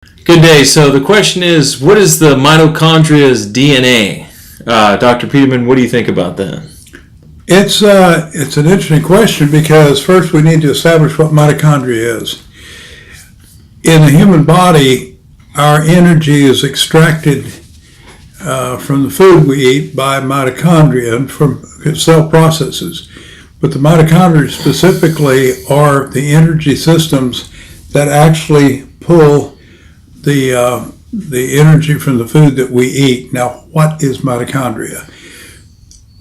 Good day. So the question is, what is the mitochondria's DNA? Dr. Peterman, what do you think about that? It's an interesting question because first we need to establish what mitochondria is. In the human body, our energy is extracted from the food we eat by mitochondria and from cell processes. But the mitochondria specifically are the energy systems that actually pull the energy from the food that we eat. Now, what is mitochondria?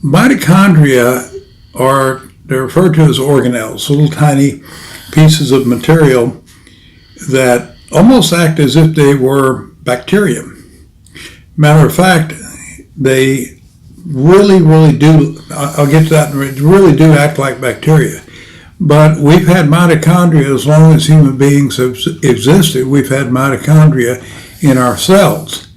Mitochondria they're referred to as organelles, little tiny pieces of material that almost act as if they were bacteria. Matter of fact, they really do, I'll get to that, really do act like bacteria. But we've had mitochondria as long as human beings have existed. We've had mitochondria in our cells.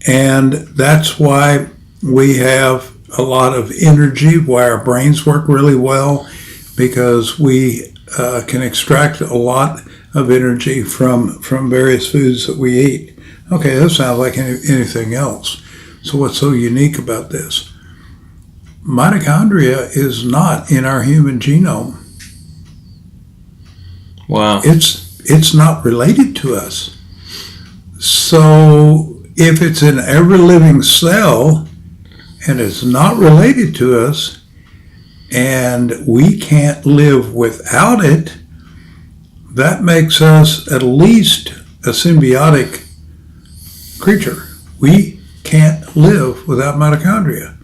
And that's why we have a lot of energy, why our brains work really well, because we can extract a lot of energy from various foods that we eat. Okay, that sounds like anything else. So what's so unique about this? Mitochondria is not in our human genome. Wow. It's not related to us. So if it's in every living cell and it's not related to us and we can't live without it, that makes us at least a symbiotic creature. We can't live without mitochondria.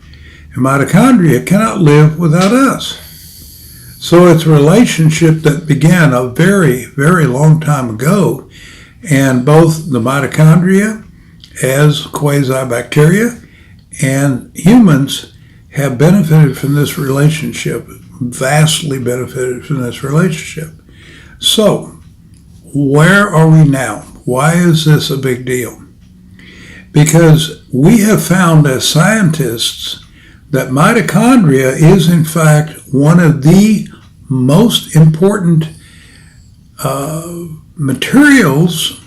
And mitochondria cannot live without us. So it's a relationship that began a very, very long time ago, and both the mitochondria as quasi-bacteria and humans have benefited from this relationship, vastly benefited from this relationship. So, where are we now? Why is this a big deal? Because we have found as scientists that mitochondria is in fact one of the most important materials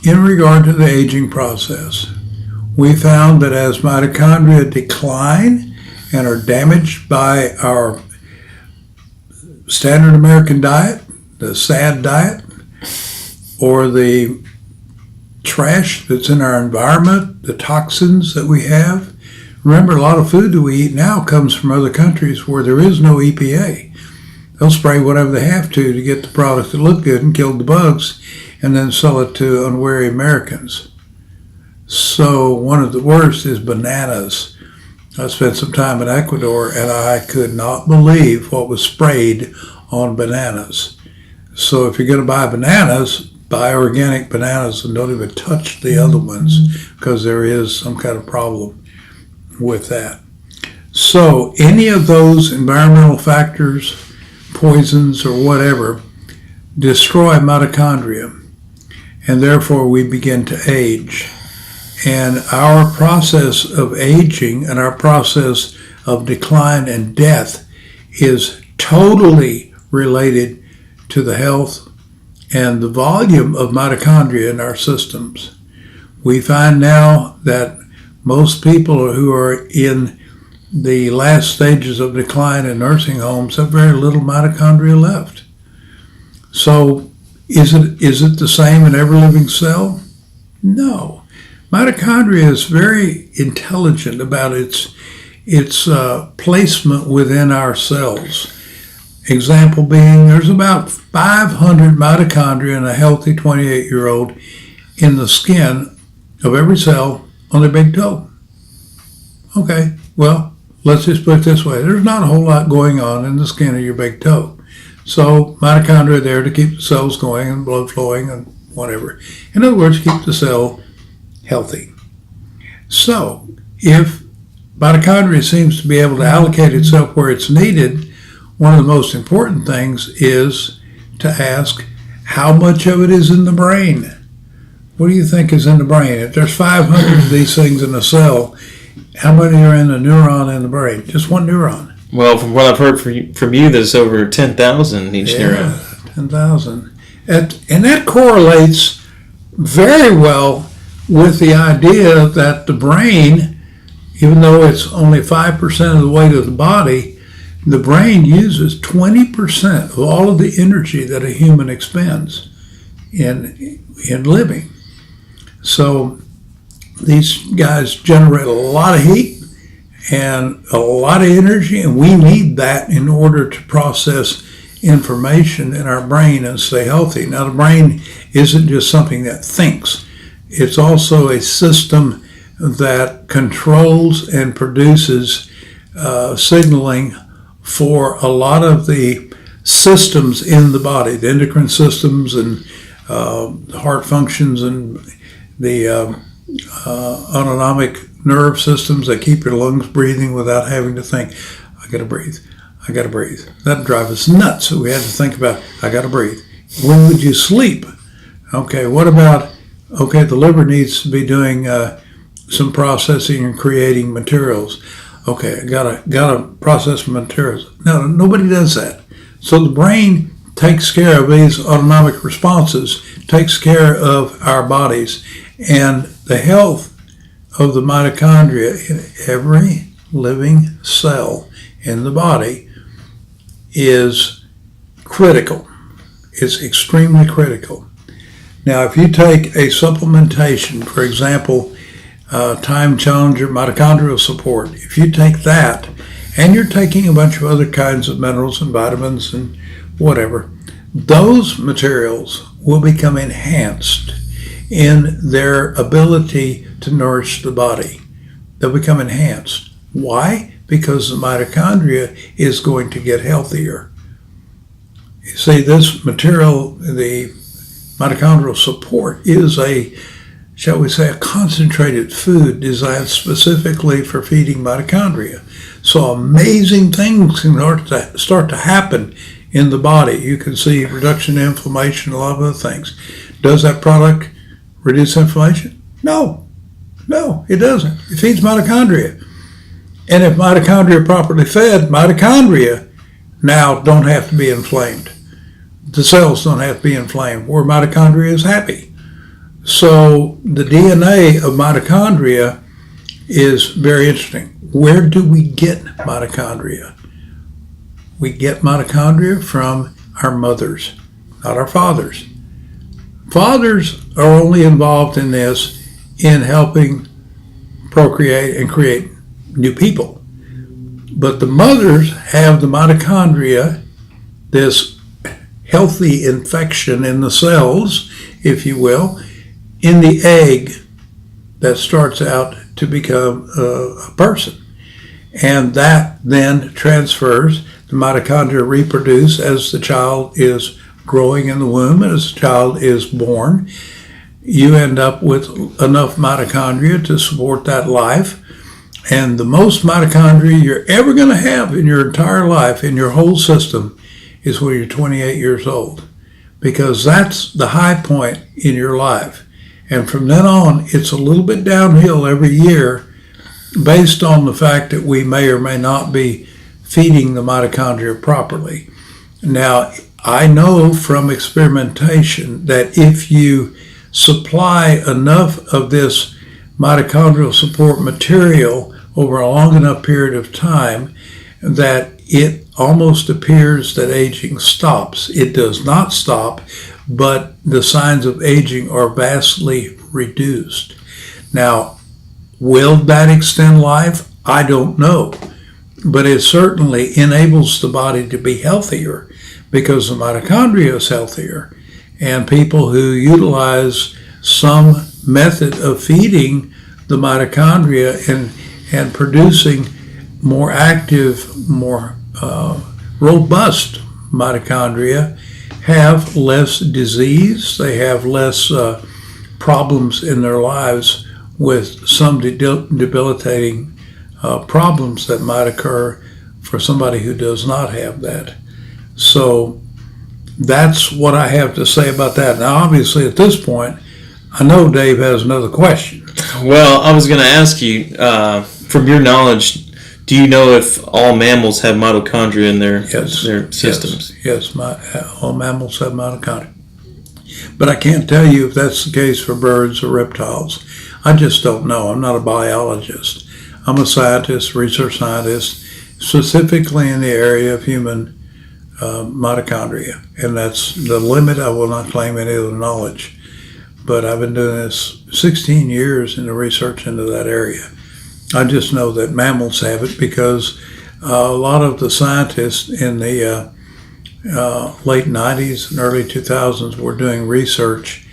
in regard to the aging process. We found that as mitochondria decline and are damaged by our standard American diet, the SAD diet, or the trash that's in our environment, the toxins that we have. Remember, a lot of food that we eat now comes from other countries where there is no EPA. They'll spray whatever they have to get the products that look good and kill the bugs and then sell it to unwary Americans. So one of the worst is bananas. I spent some time in Ecuador and I could not believe what was sprayed on bananas. So if you're going to buy bananas, buy organic bananas and don't even touch the other ones because there is some kind of problem with that. So any of those environmental factors, poisons or whatever, destroy mitochondria, and therefore we begin to age. And our process of aging and our process of decline and death is totally related to the health and the volume of mitochondria in our systems. We find now that most people who are in the last stages of decline in nursing homes have very little mitochondria left. So is it the same in every living cell? No. Mitochondria is very intelligent about its placement within our cells. Example being, there's about 500 mitochondria in a healthy 28-year-old in the skin of every cell on their big toe. Okay, well, let's just put it this way. There's not a whole lot going on in the skin of your big toe. So mitochondria are there to keep the cells going and blood flowing and whatever. In other words, keep the cell healthy. So if mitochondria seems to be able to allocate itself where it's needed, one of the most important things is to ask how much of it is in the brain. What do you think is in the brain? If there's 500 of these things in a cell, how many are in a neuron in the brain? Just one neuron. Well, from what I've heard from you, there's over 10,000 each neuron. 10,000. And that correlates very well with the idea that the brain, even though it's only 5% of the weight of the body, the brain uses 20% of all of the energy that a human expends in living. So these guys generate a lot of heat and a lot of energy, and we need that in order to process information in our brain and stay healthy. Now, the brain isn't just something that thinks. It's also a system that controls and produces signaling for a lot of the systems in the body, the endocrine systems and heart functions and the autonomic nerve systems that keep your lungs breathing without having to think, I gotta breathe. That'd drive us nuts. So we had to think about, I gotta breathe. When would you sleep? Okay, what about, the liver needs to be doing some processing and creating materials. Okay, I gotta process materials. No, nobody does that. So the brain takes care of these autonomic responses, takes care of our bodies, and the health of the mitochondria in every living cell in the body is critical. It's extremely critical. Now, if you take a supplementation, for example, time challenger mitochondrial support, if you take that and you're taking a bunch of other kinds of minerals and vitamins and whatever, those materials will become enhanced in their ability to nourish the body. They'll become enhanced. Why? Because the mitochondria is going to get healthier. You see, this material, the mitochondrial support, is a, shall we say, a concentrated food designed specifically for feeding mitochondria. So amazing things can start to happen in the body. You can see reduction in inflammation, a lot of other things. Does that product reduce inflammation? No, it doesn't. It feeds mitochondria. And if mitochondria are properly fed, mitochondria now don't have to be inflamed. The cells don't have to be inflamed, where mitochondria is happy. So the DNA of mitochondria is very interesting. Where do we get mitochondria? We get mitochondria from our mothers, not our fathers. Fathers are only involved in this in helping procreate and create new people. But the mothers have the mitochondria, this healthy infection in the cells, if you will, in the egg that starts out to become a person. And that then transfers, the mitochondria reproduce as the child is growing in the womb, and as the child is born. You end up with enough mitochondria to support that life. And the most mitochondria you're ever going to have in your entire life, in your whole system, is when you're 28 years old. Because that's the high point in your life. And from then on, it's a little bit downhill every year based on the fact that we may or may not be feeding the mitochondria properly. Now, I know from experimentation that if you supply enough of this mitochondrial support material over a long enough period of time, that it almost appears that aging stops. It does not stop, but the signs of aging are vastly reduced. Now, will that extend life? I don't know. But it certainly enables the body to be healthier because the mitochondria is healthier. And people who utilize some method of feeding the mitochondria and producing more active, more robust mitochondria have less disease. They have less problems in their lives with some debilitating problems that might occur for somebody who does not have that. So that's what I have to say about that. Now, obviously, at this point, I know Dave has another question. Well, I was going to ask you, from your knowledge, do you know if all mammals have mitochondria in their systems? Yes, all mammals have mitochondria. But I can't tell you if that's the case for birds or reptiles. I just don't know. I'm not a biologist. I'm a scientist, research scientist, specifically in the area of human mitochondria. And that's the limit. I will not claim any other knowledge. But I've been doing this 16 years in the research into that area. I just know that mammals have it because a lot of the scientists in the late 90s and early 2000s were doing research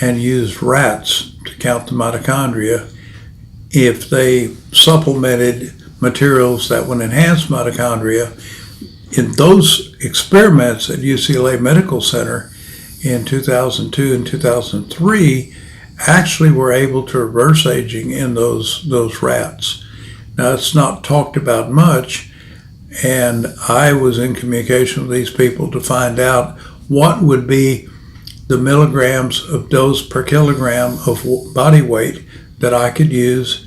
and used rats to count the mitochondria if they supplemented materials that would enhance mitochondria. In those experiments at UCLA Medical Center in 2002 and 2003, actually were able to reverse aging in those rats. Now, it's not talked about much, and I was in communication with these people to find out what would be the milligrams of dose per kilogram of body weight that I could use.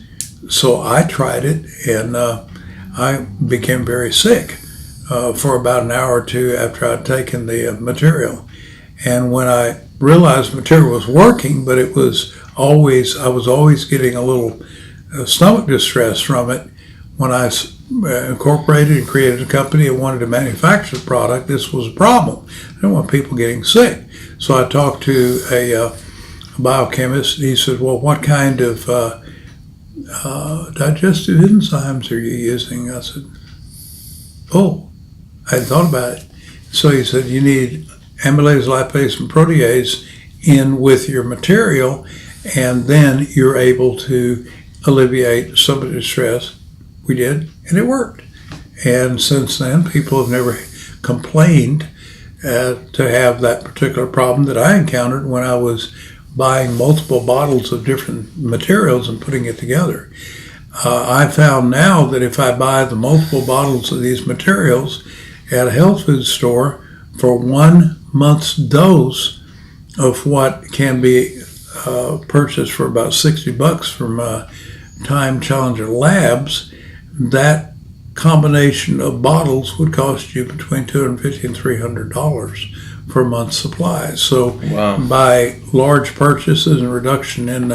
So I tried it, and I became very sick for about an hour or two after I'd taken the material. And when I realized the material was working, but I was always getting a little stomach distress from it. When I incorporated and created a company and wanted to manufacture the product, this was a problem. I didn't want people getting sick. So I talked to a biochemist, and he said, well, what kind of digestive enzymes are you using? I said, oh, I hadn't thought about it. So he said, you need amylase, lipase, and protease in with your material, and then you're able to alleviate some of the stress. We did, and it worked. And since then, people have never complained to have that particular problem that I encountered when I was buying multiple bottles of different materials and putting it together. I found now that if I buy the multiple bottles of these materials at a health food store for 1 month's dose of what can be purchased for about $60 from Time Challenger Labs, that combination of bottles would cost you between $250 and $300 for a month's supply. So by large purchases and reduction in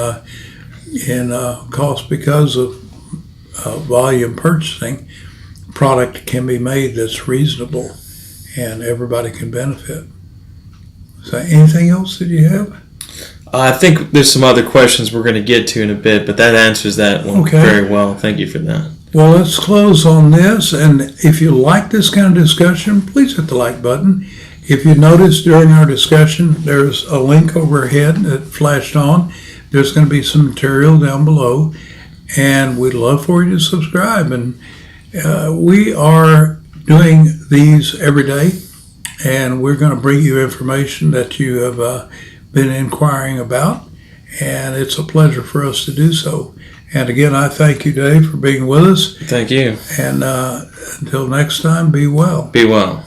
cost because of volume purchasing, product can be made that's reasonable and everybody can benefit. Is there anything else that you have? I think there's some other questions we're going to get to in a bit, but that answers that one very well. Thank you for that. Well, let's close on this. And if you like this kind of discussion, please hit the like button. If you noticed during our discussion, there's a link overhead that flashed on. There's going to be some material down below, and we'd love for you to subscribe. And we are doing these every day, and we're going to bring you information that you have been inquiring about, and it's a pleasure for us to do so. And again, I thank you, Dave, for being with us. Thank you. And until next time, be well. Be well.